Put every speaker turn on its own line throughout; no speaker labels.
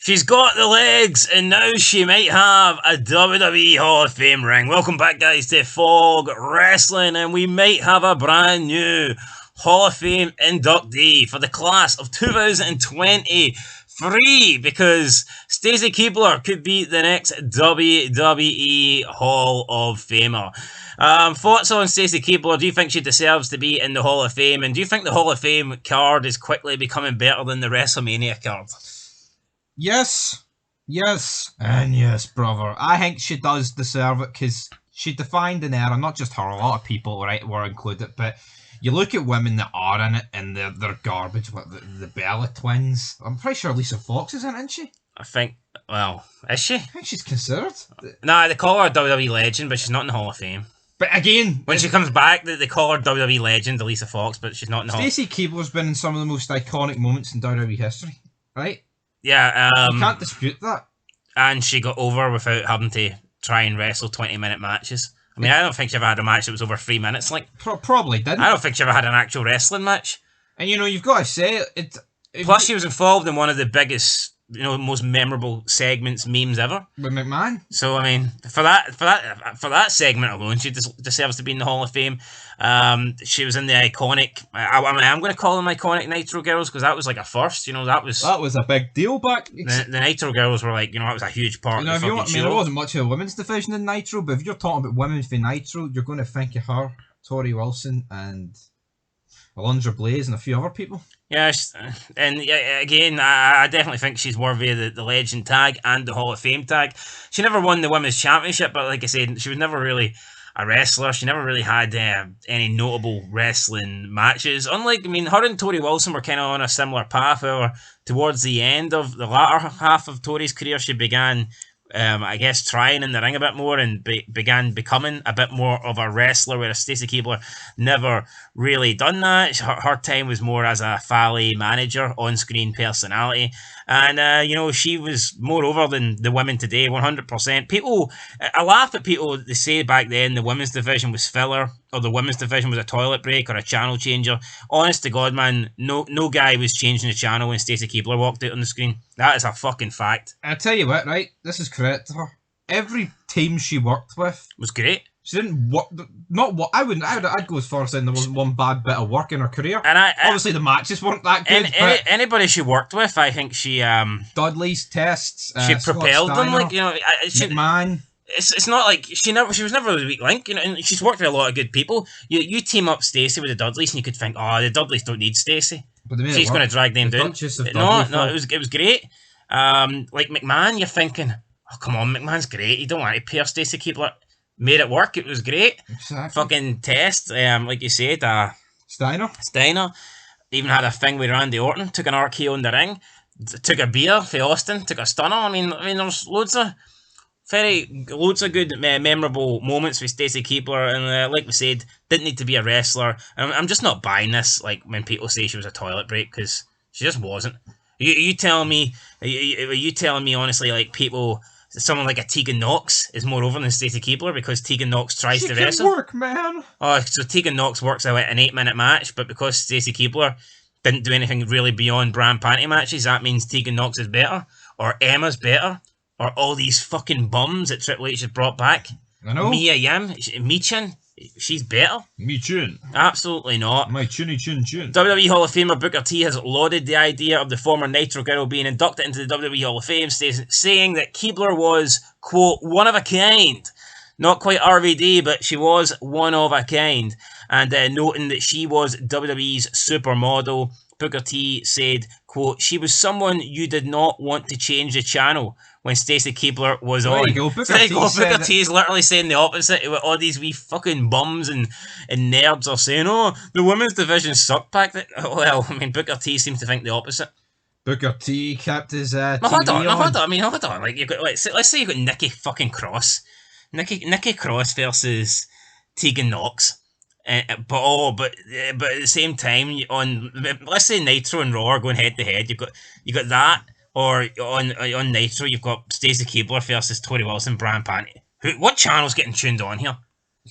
She's got the legs, and now she might have a WWE Hall of Fame ring. Welcome back, guys, to Fog Wrestling, and we might have a brand new Hall of Fame inductee for the class of 2023, because Stacey Keibler could be the next WWE Hall of Famer. Thoughts on Stacey Keibler? Do you think she deserves to be in the Hall of Fame? And do you think the Hall of Fame card is quickly becoming better than the WrestleMania card?
Yes, and yes, brother. I think she does deserve it because she defined an era. Not just her, a lot of people, right, were included. But you look at women that are in it and they're garbage. What, the Bella twins? I'm pretty sure Lisa Fox is in it, isn't she?
I think, well, is she?
I think she's considered.
Nah, they call her a WWE legend, but she's not in the Hall of Fame.
But again,
when she comes back, they call her WWE legend, Lisa Fox, but she's not in the Hall.
Stacey Keibler's been in some of the most iconic moments in WWE history, right?
Yeah,
you can't dispute that.
And she got over without having to try and wrestle 20-minute matches. I mean, I don't think she ever had a match that was over 3 minutes. Like,
probably didn't.
I don't think she ever had an actual wrestling match.
And you know, you've got to say it.
Plus, she was involved in one of the biggest, most memorable segments, memes ever
with McMahon.
So I mean, for that segment alone, she deserves to be in the Hall of Fame. She was in the iconic. I'm going to call them iconic Nitro Girls because that was like a first. That was
a big deal back.
The Nitro Girls were like, that was a huge part. Of the fucking show.
There wasn't much of a women's division in Nitro, but if you're talking about women for Nitro, you're going to think of her, Tori Wilson, and Alundra Blaze, and a few other people.
Yes, and again, I definitely think she's worthy of the Legend tag and the Hall of Fame tag. She never won the Women's Championship, but like I said, she was never really a wrestler. She never really had any notable wrestling matches. Unlike, her and Tori Wilson were kind of on a similar path. However, towards the end of the latter half of Tori's career, she began, I guess, trying in the ring a bit more and began becoming a bit more of a wrestler, whereas Stacey Keibler never really done that. Her time was more as a Fally manager, on-screen personality, and she was more over than the women today, 100%. I laugh at people that say back then the women's division was filler, or the women's division was a toilet break or a channel changer. Honest to God, man, no guy was changing the channel when Stacey Keibler walked out on the screen. That is a fucking fact.
I tell you what, right? This is credit to her. Every team she worked with
was great.
She didn't work. I'd go as far as saying there wasn't one bad bit of work in her career.
And
obviously the matches weren't that good.
Anybody she worked with, I think she
Dudley's tests.
She propelled them, like
McMahon.
It's not like she was never the weak link, and she's worked with a lot of good people. You team up Stacey with the Dudleys, and you could think, the Dudleys don't need Stacey. She's going to drag them down. No, it was great. Like McMahon, you're thinking, oh come on, McMahon's great. You don't want to pair Stacey Keibler. Made it work. It was great.
Exactly.
Fucking test. Like you said,
Steiner
even had a thing with Randy Orton. Took an RKO in the ring. Took a beer for Austin. Took a stunner. I mean, there's loads of good memorable moments with Stacey Keibler, and like we said, didn't need to be a wrestler. I'm just not buying this. Like when people say she was a toilet break, because she just wasn't. You telling me honestly, like people. Someone like a Tegan Knox is more over than Stacey Keibler because Tegan Knox tries to wrestle.
She can work, man.
Oh, so Tegan Knox works out an 8-minute match, but because Stacey Keibler didn't do anything really beyond bra and panty matches, that means Tegan Knox is better, or Emma's better, or all these fucking bums that Triple H has brought back.
I know.
Mia Yim, Michin, she's better.
Michin.
Absolutely not.
My chinny chin chin.
WWE Hall of Famer Booker T has lauded the idea of the former Nitro Girl being inducted into the WWE Hall of Fame, saying that Keibler was, quote, one of a kind. Not quite RVD, but she was one of a kind. And noting that she was WWE's supermodel, Booker T said, quote, she was someone you did not want to change the channel when Stacey Keibler was on.
There you go. Booker
T is literally saying the opposite. All these wee fucking bums and nerds are saying, oh, the women's division sucked back then. Well, I mean, Booker T seems to think the opposite.
Booker T kept his
hold on. Like, let's say you got Nikki fucking Cross. Nikki Cross versus Tegan Knox. But at the same time, on let's say Nitro and Raw are going head to head, you got that, or on Nitro you've got Stacey Keibler versus Tori Wilson, Bran Panty. What channel's getting tuned on here?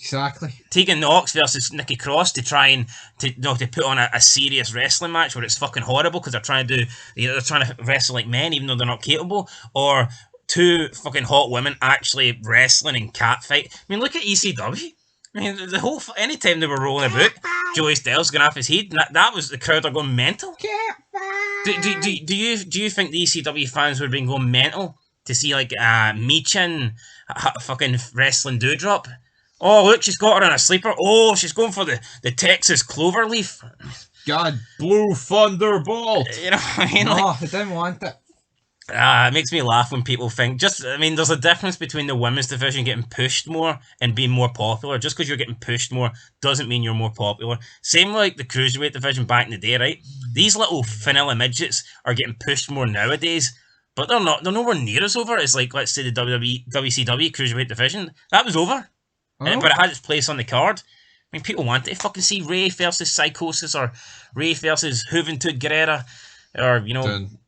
Exactly.
Tegan Knox versus Nikki Cross to try and to put on a serious wrestling match where it's fucking horrible because they're trying to they're trying to wrestle like men even though they're not capable, or two fucking hot women actually wrestling in catfight. I mean, look at ECW. I mean, the whole anytime they were rolling about, Joey Styles going off his head. That was the crowd are going mental. Do you think the ECW fans would have been going mental to see like Michin fucking wrestling Doudrop? Oh, look, she's got her in a sleeper. Oh, she's going for the Texas Cloverleaf.
God, Blue Thunderbolt.
You know what I mean?
No,
Like,
I didn't want it.
it makes me laugh when people think, there's a difference between the women's division getting pushed more and being more popular. Just because you're getting pushed more doesn't mean you're more popular. Same like the cruiserweight division back in the day, right? These little vanilla midgets are getting pushed more nowadays, but they're nowhere near as over as, like, let's say the WCW cruiserweight division. That was over.
Oh.
But it had its place on the card. I mean, people wanted to fucking see Ray versus Psychosis or Ray versus Juventud Guerrera, or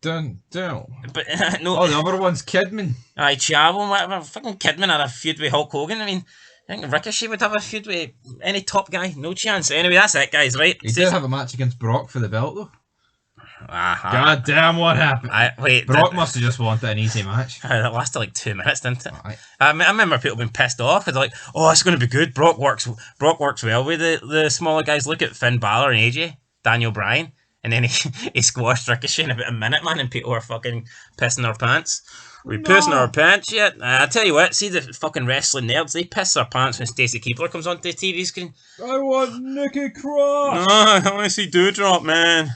Dun.
But no.
Oh, the other one's Kidman.
Aye, Chavo, whatever. Fucking Kidman had a feud with Hulk Hogan. I mean, I think Ricochet would have a feud with any top guy. No chance. Anyway, that's it, guys. Right?
He did have a match against Brock for the belt, though.
God
damn, what happened?
Wait,
Brock must have just wanted an easy match.
That lasted like 2 minutes, didn't it?
Right.
I remember people being pissed off. They're like, "Oh, it's going to be good. Brock works well with the smaller guys. Look at Finn Balor and AJ, Daniel Bryan, and then he squashed Ricochet in about a minute, man, and people are fucking pissing their pants. We pissing our pants yet? I tell you what, see the fucking wrestling nerds, they piss their pants when Stacey Keibler comes onto the TV screen.
I want Nikki Cross.
No, I want to see Doudrop, man.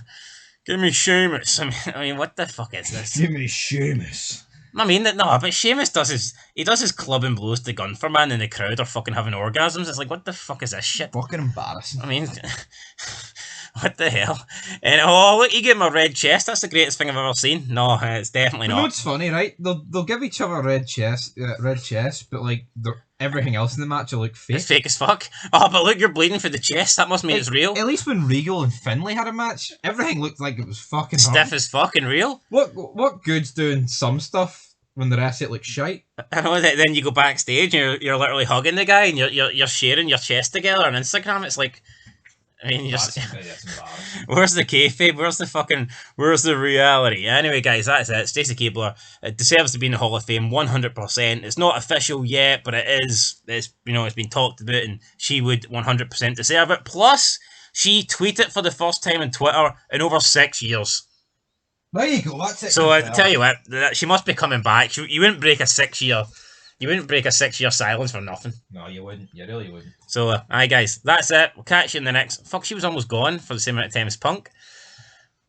Give me Sheamus. I mean, what the fuck is this?
Give me Sheamus.
I mean, but Sheamus does his club and blows to Gunther, man, and the crowd are fucking having orgasms. It's like, what the fuck is this shit?
Fucking embarrassing.
I mean, what the hell? And oh, look, he gave him a red chest. That's the greatest thing I've ever seen. No, it's definitely not.
You know what's funny, right? They'll give each other a red chest, but like everything else in the match will look fake.
It's fake as fuck. Oh, but look, you're bleeding for the chest. That must mean it's real.
At least when Regal and Finlay had a match, everything looked like it was fucking
stiff as fucking real.
What good's doing some stuff when the rest of it looks shite?
I know that. Then you go backstage and you're literally hugging the guy and you're sharing your chest together on Instagram. It's like, I mean, where's the kayfabe? Where's the reality? Anyway, guys, that's it. Stacey Keibler deserves to be in the Hall of Fame 100%. It's not official yet, but it is. It's been talked about, and she would 100% deserve it. Plus, she tweeted for the first time on Twitter in over 6 years.
There you go. That's it.
So I tell you what, she must be coming back. You wouldn't break a 6 year. You wouldn't break a 6 year silence for nothing.
No, you wouldn't. You really wouldn't.
So, aye, guys, that's it. We'll catch you in the next. Fuck, she was almost gone for the same amount of time as Punk.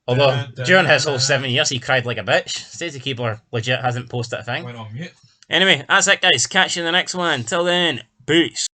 Although, during his whole 7 years, he cried like a bitch. Stacey Keibler legit hasn't posted a thing.
Went on mute.
Anyway, that's it, guys. Catch you in the next one. Until then, peace.